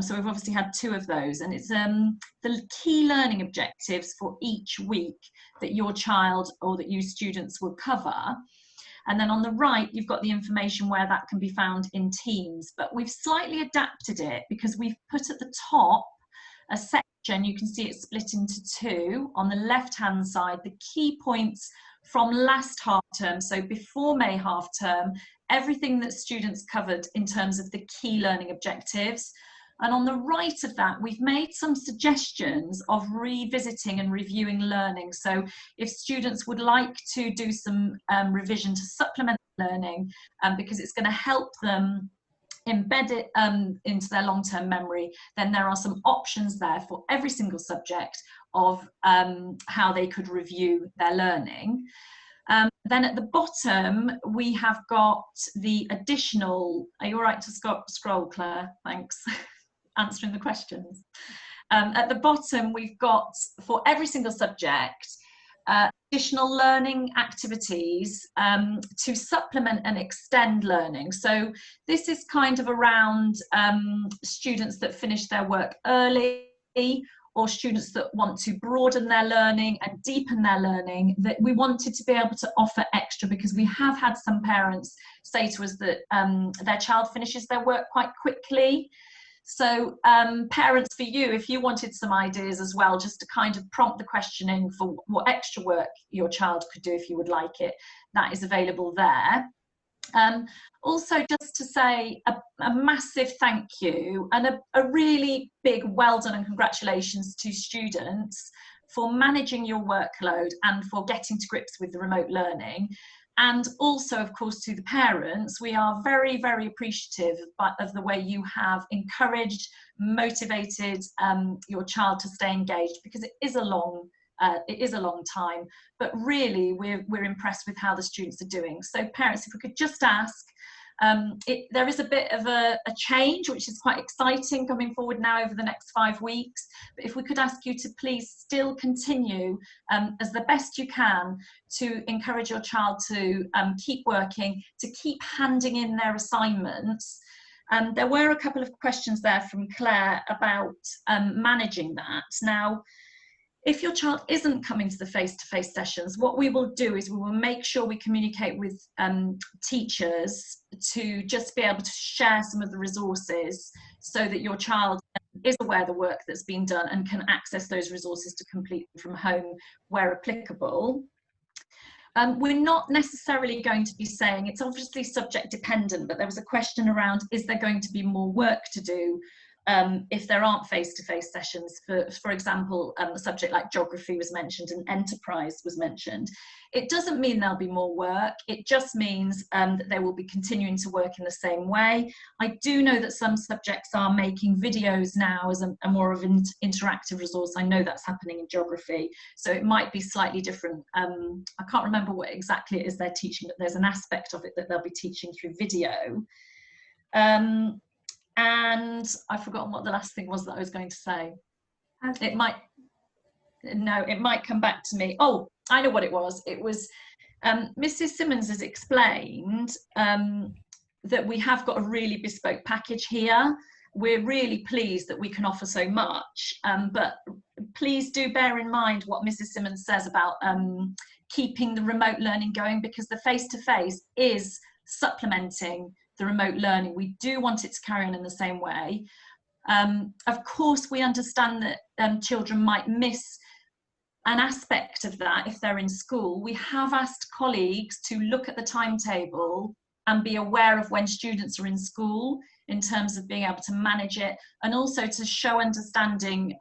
So we've obviously had 2 of those, and it's the key learning objectives for each week that your child or that you students will cover. And then on the right, you've got the information where that can be found in Teams. But we've slightly adapted it because we've put at the top a section. You can see it's split into 2. On the left-hand side, the key points from last half term, so before May half term, everything that students covered in terms of the key learning objectives. And on the right of that, we've made some suggestions of revisiting and reviewing learning. So if students would like to do some revision to supplement learning, because it's going to help them embed it into their long-term memory, then there are some options there for every single subject of how they could review their learning. Then at the bottom, we have got the additional, are you all right to scroll, Claire? Thanks. Answering the questions. At the bottom, we've got, for every single subject, additional learning activities to supplement and extend learning. So this is kind of around students that finish their work early, or students that want to broaden their learning and deepen their learning, that we wanted to be able to offer extra, because we have had some parents say to us that their child finishes their work quite quickly. So parents, for you, if you wanted some ideas as well, just to kind of prompt the questioning for what extra work your child could do if you would like it, that is available there. Also, just to say a massive thank you and a really big well done and congratulations to students for managing your workload and for getting to grips with the remote learning. And also, of course, to the parents, we are very, very appreciative of the way you have encouraged, motivated your child to stay engaged, because it is a long time, but really we're impressed with how the students are doing. So parents, if we could just ask, there is a bit of a change, which is quite exciting coming forward now over the next 5 weeks. But if we could ask you to please still continue as the best you can to encourage your child to keep working, to keep handing in their assignments. There were a couple of questions there from Claire about managing that. Now, if your child isn't coming to the face-to-face sessions, what we will do is we will make sure we communicate with teachers to just be able to share some of the resources so that your child is aware of the work that's been done and can access those resources to complete from home where applicable. We're not necessarily going to be saying, it's obviously subject dependent, but there was a question around, is there going to be more work to do if there aren't face-to-face sessions? For example, a subject like geography was mentioned and enterprise was mentioned. It doesn't mean there'll be more work. It just means that they will be continuing to work in the same way. I do know that some subjects are making videos now as a more of an interactive resource. I know that's happening in geography, so it might be slightly different. I can't remember what exactly it is they're teaching, but there's an aspect of it that they'll be teaching through video. And I've forgotten what the last thing was that I was going to say. It might come back to me. Oh, I know what it was. It was Mrs. Simmons has explained that we have got a really bespoke package here. We're really pleased that we can offer so much, but please do bear in mind what Mrs. Simmons says about keeping the remote learning going, because the face-to-face is supplementing the remote learning. We do want it to carry on in the same way. Of course, we understand that children might miss an aspect of that if they're in school. We have asked colleagues to look at the timetable and be aware of when students are in school in terms of being able to manage it, and also to show understanding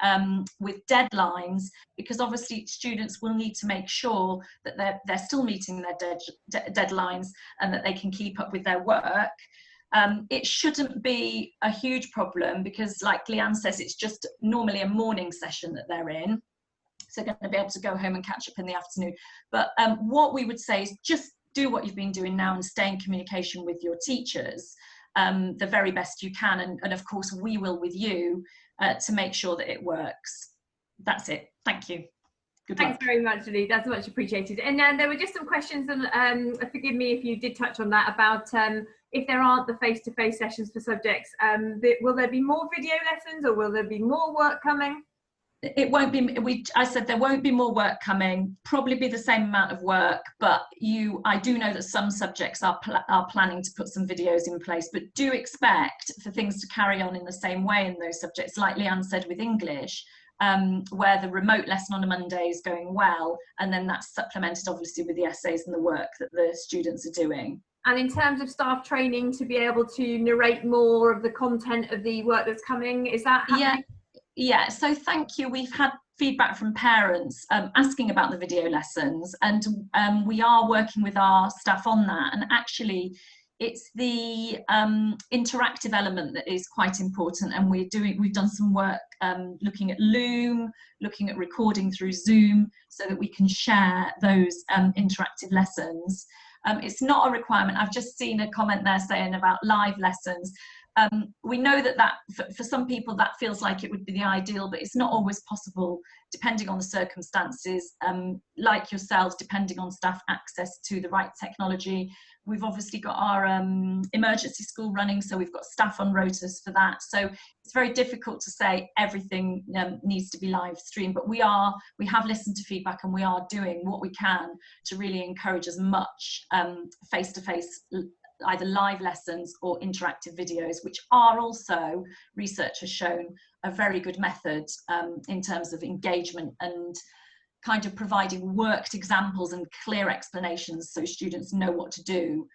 with deadlines, because obviously students will need to make sure that they're still meeting their deadlines and that they can keep up with their work. It shouldn't be a huge problem, because like Leanne says, it's just normally a morning session that they're in, so they're going to be able to go home and catch up in the afternoon. But what we would say is just do what you've been doing now and stay in communication with your teachers the very best you can, and of course we will with you to make sure that it works. that's it. Thank you. Good Thanks luck. very much, Lee. That's much appreciated. And then there were just some questions, and forgive me if you did touch on that, about if there aren't the face-to-face sessions for subjects, will there be more video lessons, or will there be more work coming? It won't be. I said there won't be more work coming. Probably be the same amount of work, but I do know that some subjects are planning to put some videos in place. But do expect for things to carry on in the same way in those subjects, like Leanne said with English, where the remote lesson on a Monday is going well, and then that's supplemented obviously with the essays and the work that the students are doing. And in terms of staff training to be able to narrate more of the content of the work that's coming, is that happening? Yeah, so thank you. We've had feedback from parents asking about the video lessons, and we are working with our staff on that. And actually, it's the interactive element that is quite important. And we've done some work looking at Loom, looking at recording through Zoom, so that we can share those interactive lessons. It's not a requirement. I've just seen a comment there saying about live lessons. We know that for some people that feels like it would be the ideal, but it's not always possible depending on the circumstances, like yourselves, depending on staff access to the right technology. We've obviously got our emergency school running, so we've got staff on rotas for that. So it's very difficult to say everything needs to be live streamed, but we have listened to feedback, and we are doing what we can to really encourage as much face-to-face either live lessons or interactive videos, which are also, research has shown, a very good method in terms of engagement and kind of providing worked examples and clear explanations so students know what to do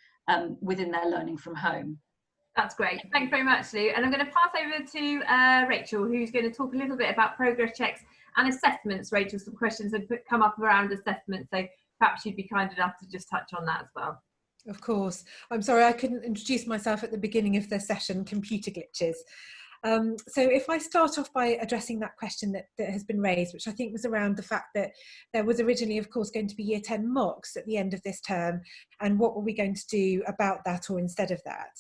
within their learning from home. That's great. Thanks very much, Lou. And I'm going to pass over to Rachel, who's going to talk a little bit about progress checks and assessments. Rachel, some questions have come up around assessments, so perhaps you'd be kind enough to just touch on that as well. Of course. I'm sorry I couldn't introduce myself at the beginning of the session, computer glitches. So if I start off by addressing that question that has been raised, which I think was around the fact that there was originally, of course, going to be Year 10 mocks at the end of this term, and what were we going to do about that or instead of that?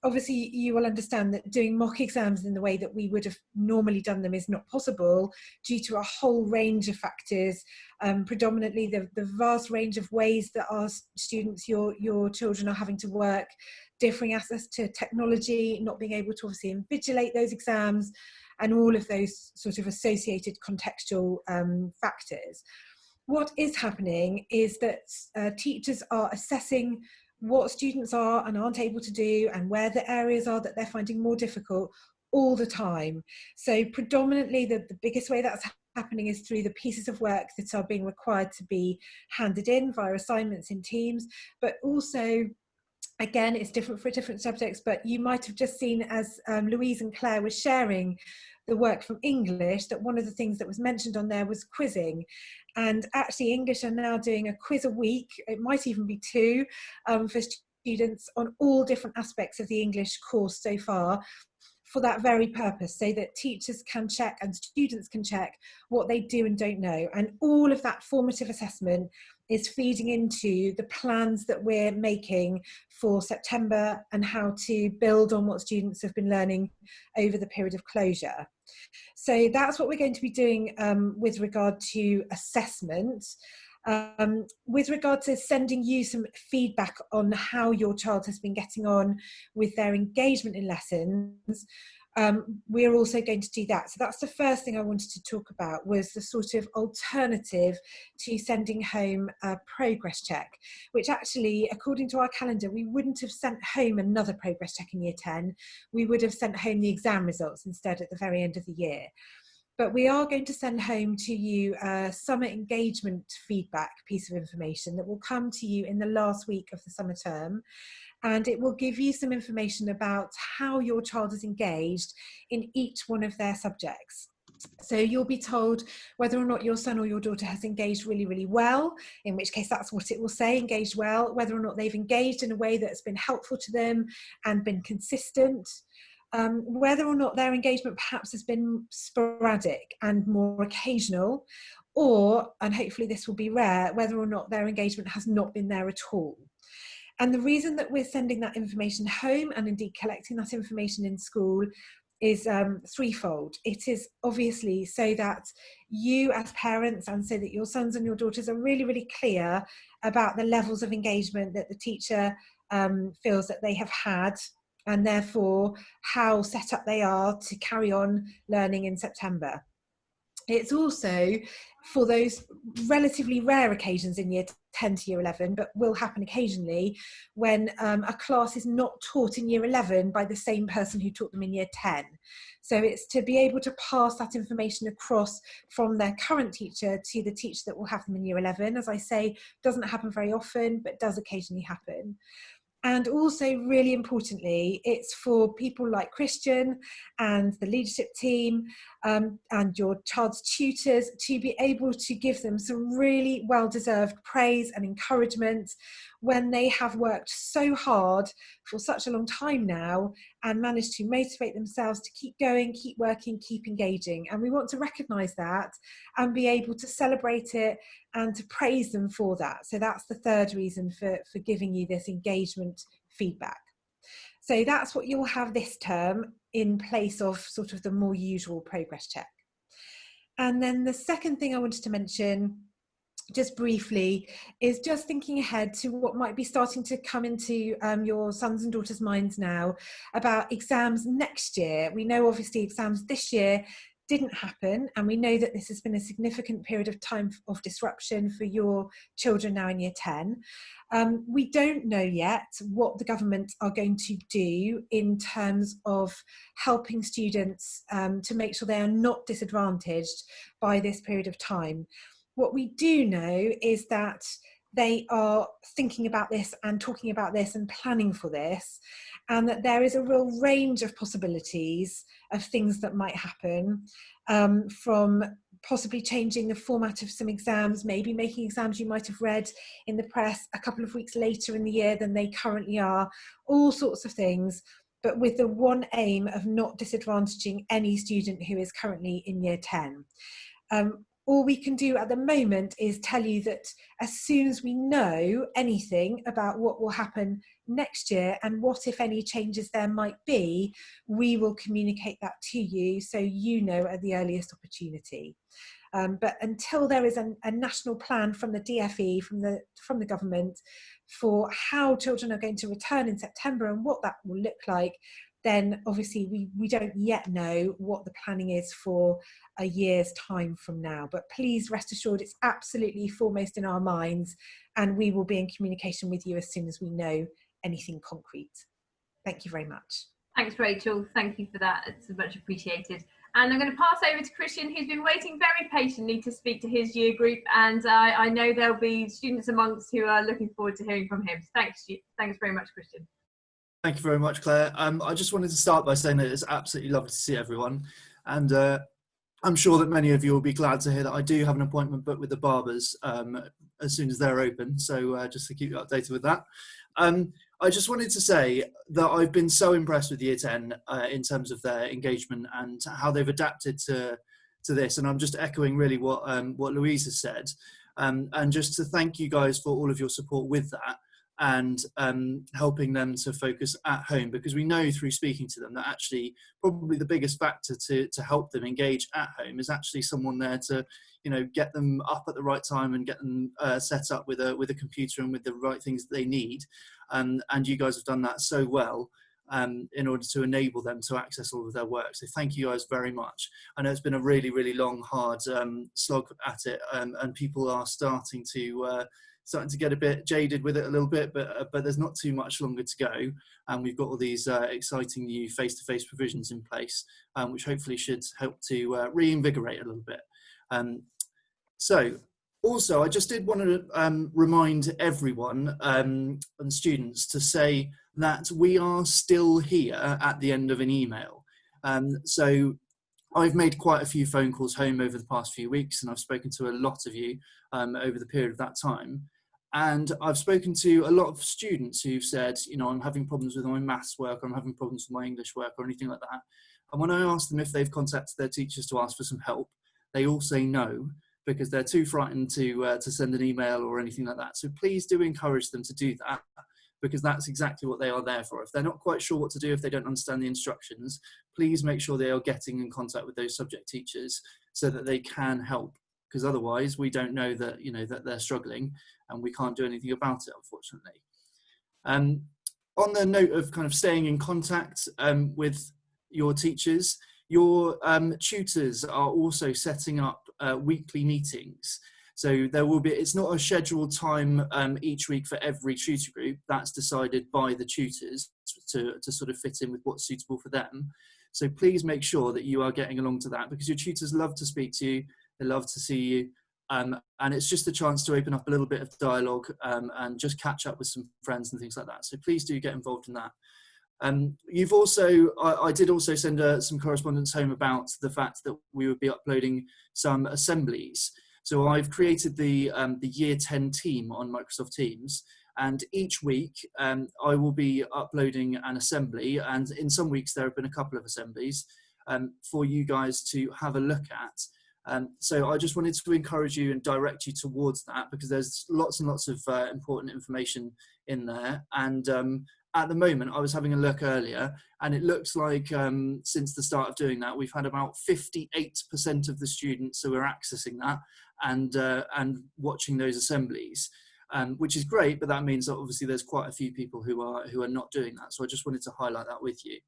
Obviously, you will understand that doing mock exams in the way that we would have normally done them is not possible due to a whole range of factors, predominantly the vast range of ways that our students, your children, are having to work, differing access to technology, not being able to obviously invigilate those exams, and all of those sort of associated contextual factors. What is happening is that teachers are assessing what students are and aren't able to do, and where the areas are that they're finding more difficult all the time. So predominantly the biggest way that's happening is through the pieces of work that are being required to be handed in via assignments in teams, but also, again, it's different for different subjects, but you might have just seen as Louise and Claire were sharing the work from English, that one of the things that was mentioned on there was quizzing. And actually English are now doing a quiz a week, it might even be 2, for students on all different aspects of the English course so far, for that very purpose, so that teachers can check and students can check what they do and don't know. And all of that formative assessment is feeding into the plans that we're making for September and how to build on what students have been learning over the period of closure. So that's what we're going to be doing with regard to assessment. With regard to sending you some feedback on how your child has been getting on with their engagement in lessons, we're also going to do that. So that's the first thing I wanted to talk about, was the sort of alternative to sending home a progress check, which actually, according to our calendar, we wouldn't have sent home another progress check in Year 10. We would have sent home the exam results instead at the very end of the year. But we are going to send home to you a summer engagement feedback piece of information that will come to you in the last week of the summer term. And it will give you some information about how your child is engaged in each one of their subjects. So you'll be told whether or not your son or your daughter has engaged really, really well, in which case that's what it will say, engaged well, whether or not they've engaged in a way that's been helpful to them and been consistent. Whether or not their engagement perhaps has been sporadic and more occasional, or, and hopefully this will be rare, whether or not their engagement has not been there at all. And the reason that we're sending that information home, and indeed collecting that information in school, is threefold. It is obviously so that you as parents and so that your sons and your daughters are really, really clear about the levels of engagement that the teacher feels that they have had, and therefore how set up they are to carry on learning in September. It's also for those relatively rare occasions in year 10 to year 11, but will happen occasionally, when a class is not taught in year 11 by the same person who taught them in year 10. So it's to be able to pass that information across from their current teacher to the teacher that will have them in year 11. As I say, doesn't happen very often, but does occasionally happen. And also, really importantly, it's for people like Christian and the leadership team and your child's tutors to be able to give them some really well-deserved praise and encouragement when they have worked so hard for such a long time now and managed to motivate themselves to keep going, keep working, keep engaging. And we want to recognise that and be able to celebrate it and to praise them for that. So that's the third reason for giving you this engagement feedback. So that's what you'll have this term in place of sort of the more usual progress check. And then the second thing I wanted to mention just briefly is just thinking ahead to what might be starting to come into your sons and daughters' minds now about exams next year. We know obviously exams this year didn't happen, and we know that this has been a significant period of time of disruption for your children now in year 10. We don't know yet what the government are going to do in terms of helping students to make sure they are not disadvantaged by this period of time. What we do know is that they are thinking about this and talking about this and planning for this, and that there is a real range of possibilities of things that might happen, from possibly changing the format of some exams, maybe making exams you might have read in the press a couple of weeks later in the year than they currently are, all sorts of things, but with the one aim of not disadvantaging any student who is currently in year 10. All we can do at the moment is tell you that as soon as we know anything about what will happen next year and what, if any, changes there might be, we will communicate that to you so you know at the earliest opportunity. But until there is a national plan from the DFE, from the government, for how children are going to return in September and what that will look like, then obviously we don't yet know what the planning is for a year's time from now. But please rest assured it's absolutely foremost in our minds, and we will be in communication with you as soon as we know anything concrete. Thank you very much. Thanks, Rachel. Thank you for that. It's much appreciated. And I'm going to pass over to Christian, who's been waiting very patiently to speak to his year group. And I know there'll be students amongst who are looking forward to hearing from him. Thanks very much, Christian. Thank you very much, Claire. I just wanted to start by saying that it's absolutely lovely to see everyone. And I'm sure that many of you will be glad to hear that I do have an appointment booked with the barbers as soon as they're open. So just to keep you updated with that. I just wanted to say that I've been so impressed with Year 10 in terms of their engagement and how they've adapted to this. And I'm just echoing really what Louise has said. And just to thank you guys for all of your support with that, and helping them to focus at home, because we know through speaking to them that actually probably the biggest factor to help them engage at home is actually someone there to, you know, get them up at the right time and get them set up with a computer and with the right things that they need. And you guys have done that so well in order to enable them to access all of their work. So thank you guys very much. I know it's been a really, really long, hard slog at it, and people are starting to get a bit jaded with it a little bit, but there's not too much longer to go. And we've got all these exciting new face-to-face provisions in place, which hopefully should help to reinvigorate a little bit. So also, I just did want to remind everyone and students to say that we are still here at the end of an email. So I've made quite a few phone calls home over the past few weeks, and I've spoken to a lot of you over the period of that time. And I've spoken to a lot of students who've said, you know, I'm having problems with my maths work, or I'm having problems with my English work, or anything like that. And when I ask them if they've contacted their teachers to ask for some help, they all say no, because they're too frightened to send an email or anything like that. So please do encourage them to do that. because that's exactly what they are there for. If they're not quite sure what to do, if they don't understand the instructions, please make sure they are getting in contact with those subject teachers so that they can help, because otherwise we don't know that, you know, that they're struggling and we can't do anything about it, unfortunately. On the note of kind of staying in contact with your teachers, your tutors are also setting up weekly meetings. So there will be, it's not a scheduled time each week for every tutor group. That's decided by the tutors to sort of fit in with what's suitable for them. So please make sure that you are getting along to that, because your tutors love to speak to you, they love to see you, and it's just a chance to open up a little bit of dialogue and just catch up with some friends and things like that. So please do get involved in that. You've also, I did also send some correspondence home about the fact that we would be uploading some assemblies. So I've created the Year 10 team on Microsoft Teams, and each week I will be uploading an assembly, and in some weeks there have been a couple of assemblies for you guys to have a look at. So I just wanted to encourage you and direct you towards that, because there's lots and lots of important information in there. And at the moment, I was having a look earlier, and it looks like since the start of doing that, we've had about 58% of the students who are accessing that and watching those assemblies, which is great. But that means that obviously there's quite a few people who are not doing that. So I just wanted to highlight that with you.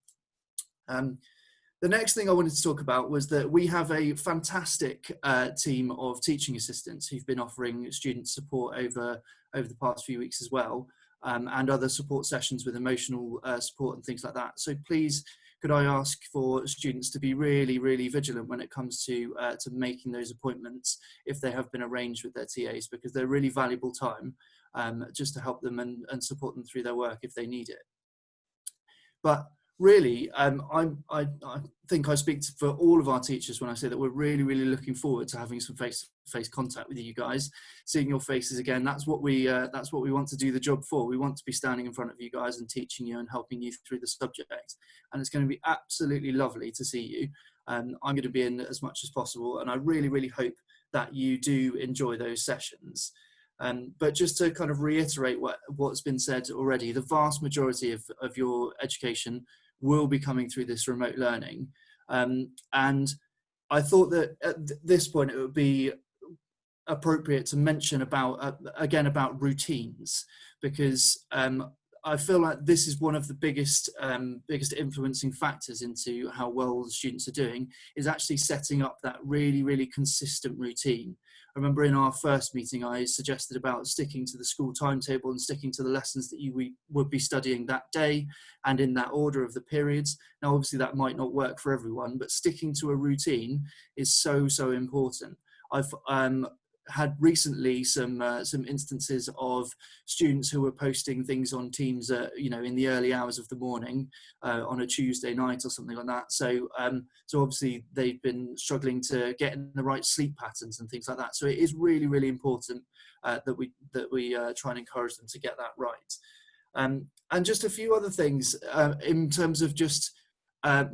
The next thing I wanted to talk about was that we have a fantastic team of teaching assistants who've been offering student support over the past few weeks as well, and other support sessions with emotional support and things like that. So please, could I ask for students to be really, really vigilant when it comes to making those appointments if they have been arranged with their TAs, because they're really valuable time just to help them and support them through their work if they need it. But really, I think I speak for all of our teachers when I say that we're really, really looking forward to having some face-to-face contact with you guys, seeing your faces again. That's what we want to do the job for. We want to be standing in front of you guys and teaching you and helping you through the subject. And it's going to be absolutely lovely to see you. I'm going to be in as much as possible, and I really, really hope that you do enjoy those sessions. But just to kind of reiterate what's been said already, the vast majority of your education will be coming through this remote learning. And I thought that at this point it would be appropriate to mention again about routines, because I feel like this is one of the biggest influencing factors into how well the students are doing, is actually setting up that really, really consistent routine. I remember in our first meeting I suggested about sticking to the school timetable and sticking to the lessons that we would be studying that day and in that order of the periods. Now obviously that might not work for everyone, but sticking to a routine is so important. I've had recently some instances of students who were posting things on Teams, you know, in the early hours of the morning on a Tuesday night or something like that. So obviously they've been struggling to get in the right sleep patterns and things like that. So it is really, really important that we try and encourage them to get that right. And just a few other things in terms of just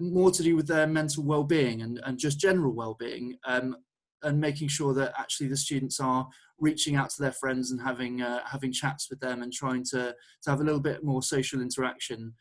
more to do with their mental well-being and just general well-being. And making sure that actually the students are reaching out to their friends and having chats with them and trying to have a little bit more social interaction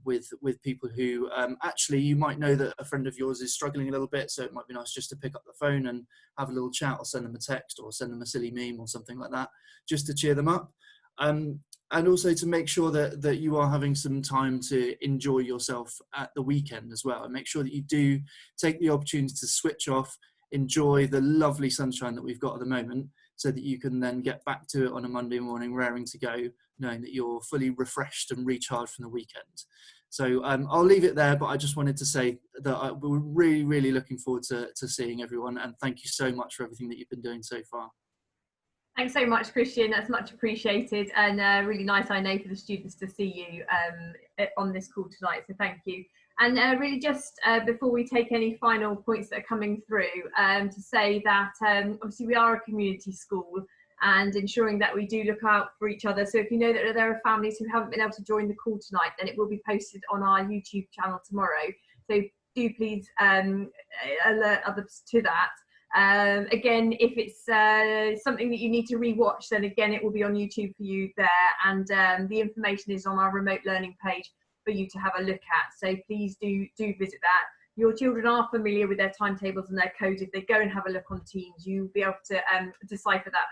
with people who actually you might know that a friend of yours is struggling a little bit, so it might be nice just to pick up the phone and have a little chat, or send them a text, or send them a silly meme or something like that, just to cheer them up. And also to make sure that you are having some time to enjoy yourself at the weekend as well, and make sure that you do take the opportunity to switch off, enjoy the lovely sunshine that we've got at the moment, so that you can then get back to it on a Monday morning raring to go, knowing that you're fully refreshed and recharged from the weekend. So I'll leave it there, but I just wanted to say that we're really, really looking forward to seeing everyone, and thank you so much for everything that you've been doing so far. Thanks so much, Christian. That's much appreciated, and really nice, I know, for the students to see you on this call tonight. So thank you. And really just before we take any final points that are coming through, to say that obviously we are a community school, and ensuring that we do look out for each other. So if you know that there are families who haven't been able to join the call tonight, then it will be posted on our YouTube channel tomorrow. So do please alert others to that. Again, if it's something that you need to rewatch, then again it will be on YouTube for you there, and the information is on our remote learning page for you to have a look at. So please do visit that. Your children are familiar with their timetables and their codes. If they go and have a look on Teams, you'll be able to decipher that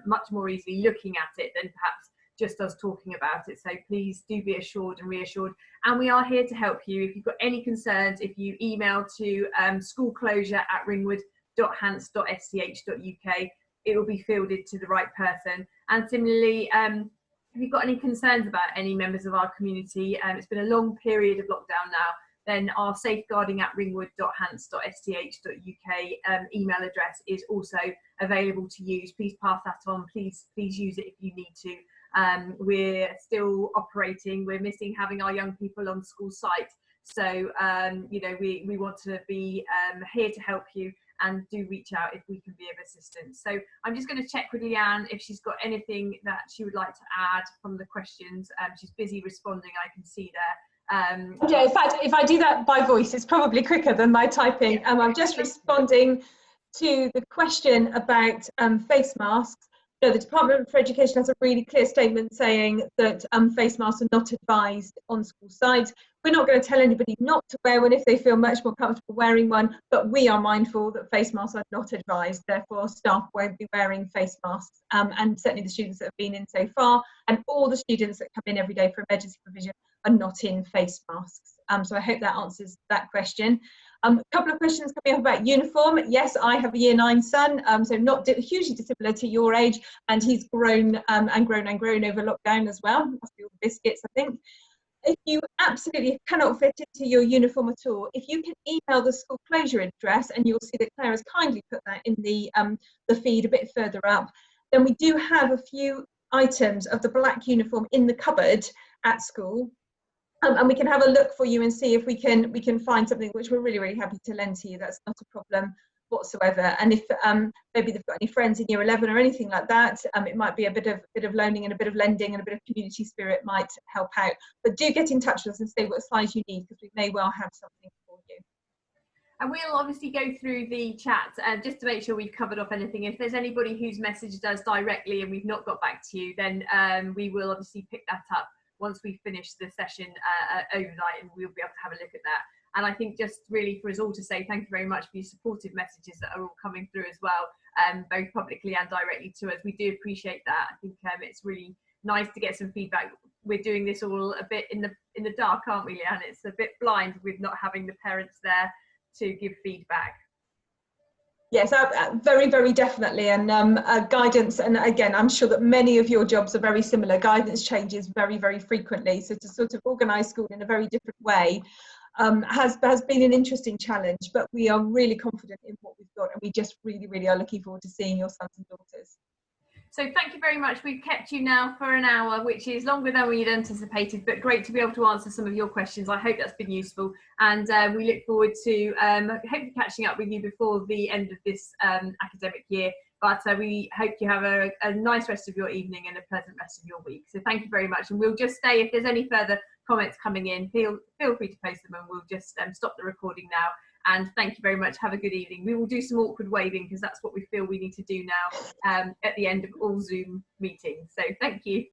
much more easily looking at it than perhaps just us talking about it. So please do be assured and reassured. And we are here to help you. If you've got any concerns, if you email to schoolclosure@ringwood.hants.sch.uk, it will be fielded to the right person. And similarly, if you've got any concerns about any members of our community, it's been a long period of lockdown now, then our safeguarding@ringwood.hants.sch.uk email address is also available to use. Please pass that on. Please use it if you need to. We're still operating. We're missing having our young people on school site. So, you know, we want to be here to help you, and do reach out if we can be of assistance. So I'm just going to check with Leanne if she's got anything that she would like to add from the questions. She's busy responding, I can see there. Yeah, in fact, if I do that by voice, it's probably quicker than my typing. I'm just responding to the question about face masks. No, the Department for Education has a really clear statement saying that face masks are not advised on school sites. We're not going to tell anybody not to wear one if they feel much more comfortable wearing one, but we are mindful that face masks are not advised. Therefore, staff won't be wearing face masks, and certainly the students that have been in so far, and all the students that come in every day for emergency provision are not in face masks. So I hope that answers that question. A couple of questions coming up about uniform. Yes, I have a year 9 son, so not hugely dissimilar to your age, and he's grown and grown over lockdown as well. Must be all the biscuits, I think. If you absolutely cannot fit into your uniform at all, if you can email the school closure address, and you'll see that Claire has kindly put that in the feed a bit further up, then we do have a few items of the black uniform in the cupboard at school. And we can have a look for you and see if we can find something, which we're really happy to lend to you. That's not a problem whatsoever. And if maybe they've got any friends in year 11 or anything like that, it might be a bit of loaning and a bit of lending and a bit of community spirit might help out. But do get in touch with us and say what size you need, because we may well have something for you. And we'll obviously go through the chat just to make sure we've covered off anything. If there's anybody who's messaged us directly and we've not got back to you, then we will obviously pick that up once we finish the session overnight, and we'll be able to have a look at that. And I think just really for us all to say thank you very much for your supportive messages that are all coming through as well, both publicly and directly to us. We do appreciate that. I think it's really nice to get some feedback. We're doing this all a bit in the dark, aren't we, Leanne? It's a bit blind with not having the parents there to give feedback. Yes, very definitely. And guidance, and again, I'm sure that many of your jobs are very similar. Guidance changes very frequently. So to sort of organise school in a very different way has been an interesting challenge, but we are really confident in what we've got, and we just really are looking forward to seeing your sons and daughters. So thank you very much. We've kept you now for an hour, which is longer than we'd anticipated, but great to be able to answer some of your questions. I hope that's been useful, and we look forward to hopefully catching up with you before the end of this academic year. But we hope you have a nice rest of your evening and a pleasant rest of your week. So thank you very much, and we'll just say if there's any further comments coming in, feel free to post them, and we'll just stop the recording now. And thank you very much. Have a good evening. We will do some awkward waving, because that's what we feel we need to do now at the end of all Zoom meetings. So thank you.